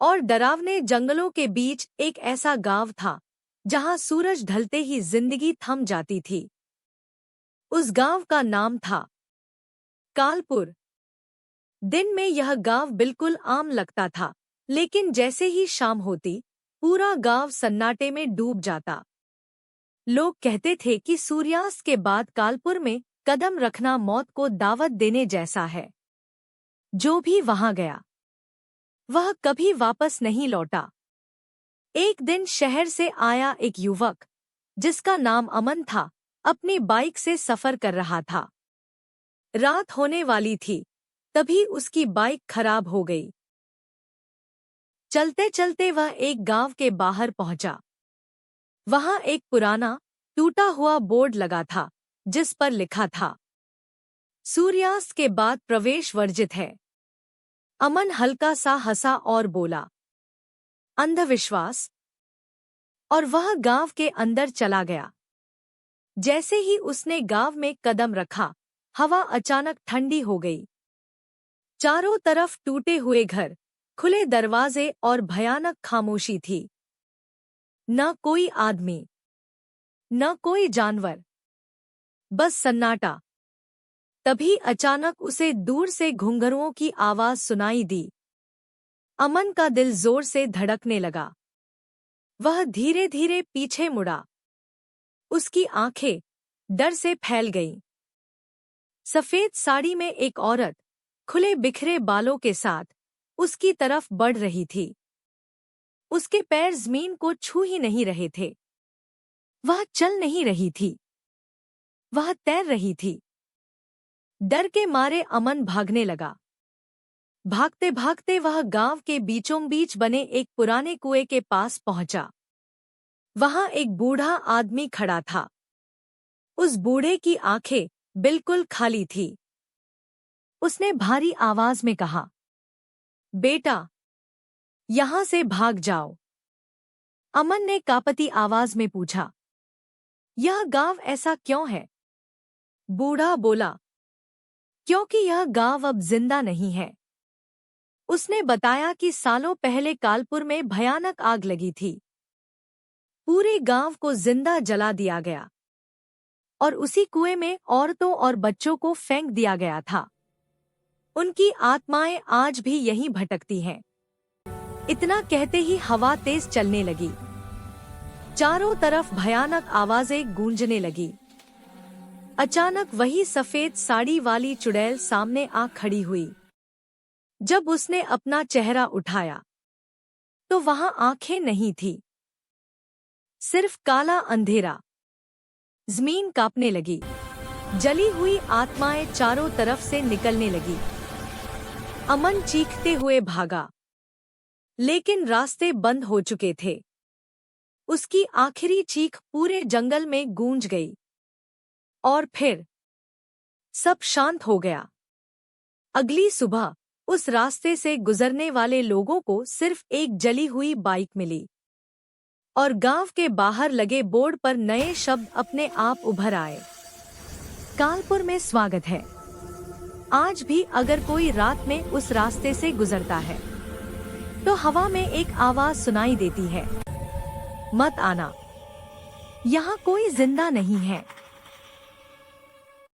और डरावने जंगलों के बीच एक ऐसा गांव था जहां सूरज ढलते ही जिंदगी थम जाती थी। उस गांव का नाम था कालपुर। दिन में यह गांव बिल्कुल आम लगता था, लेकिन जैसे ही शाम होती पूरा गांव सन्नाटे में डूब जाता। लोग कहते थे कि सूर्यास्त के बाद कालपुर में कदम रखना मौत को दावत देने जैसा है। जो भी वहां गया वह कभी वापस नहीं लौटा। एक दिन शहर से आया एक युवक जिसका नाम अमन था, अपनी बाइक से सफर कर रहा था। रात होने वाली थी, तभी उसकी बाइक खराब हो गई। चलते चलते वह एक गांव के बाहर पहुंचा। वहां एक पुराना टूटा हुआ बोर्ड लगा था जिस पर लिखा था, सूर्यास्त के बाद प्रवेश वर्जित है। अमन हल्का सा हंसा और बोला, अंधविश्वास। और वह गांव के अंदर चला गया। जैसे ही उसने गांव में कदम रखा, हवा अचानक ठंडी हो गई। चारों तरफ टूटे हुए घर, खुले दरवाजे और भयानक खामोशी थी। न कोई आदमी, न कोई जानवर, बस सन्नाटा। तभी अचानक उसे दूर से घुंघरुओं की आवाज सुनाई दी। अमन का दिल जोर से धड़कने लगा। वह धीरे धीरे पीछे मुड़ा। उसकी आंखें डर से फैल गईं। सफेद साड़ी में एक औरत खुले बिखरे बालों के साथ उसकी तरफ बढ़ रही थी। उसके पैर जमीन को छू ही नहीं रहे थे। वह चल नहीं रही थी, वह तैर रही थी। डर के मारे अमन भागने लगा। भागते भागते वह गांव के बीचों बीच बने एक पुराने कुएं के पास पहुंचा। वहां एक बूढ़ा आदमी खड़ा था। उस बूढ़े की आंखें बिल्कुल खाली थी। उसने भारी आवाज में कहा, बेटा, यहां से भाग जाओ। अमन ने कांपती आवाज में पूछा, यह गांव ऐसा क्यों है? बूढ़ा बोला, क्योंकि यह गांव अब जिंदा नहीं है। उसने बताया कि सालों पहले कालपुर में भयानक आग लगी थी। पूरे गांव को जिंदा जला दिया गया और उसी कुएं में औरतों और बच्चों को फेंक दिया गया था। उनकी आत्माएं आज भी यहीं भटकती हैं। इतना कहते ही हवा तेज चलने लगी। चारों तरफ भयानक आवाजें गूंजने लगी। अचानक वही सफेद साड़ी वाली चुड़ैल सामने आ खड़ी हुई। जब उसने अपना चेहरा उठाया तो वहां आंखें नहीं थी, सिर्फ काला अंधेरा। जमीन कांपने लगी। जली हुई आत्माएं चारों तरफ से निकलने लगी। अमन चीखते हुए भागा, लेकिन रास्ते बंद हो चुके थे। उसकी आखिरी चीख पूरे जंगल में गूंज गई। और फिर सब शांत हो गया। अगली सुबह उस रास्ते से गुजरने वाले लोगों को सिर्फ एक जली हुई बाइक मिली और गांव के बाहर लगे बोर्ड पर नए शब्द अपने आप उभर आए, कालपुर में स्वागत है। आज भी अगर कोई रात में उस रास्ते से गुजरता है तो हवा में एक आवाज सुनाई देती है, मत आना, यहाँ कोई जिंदा नहीं है।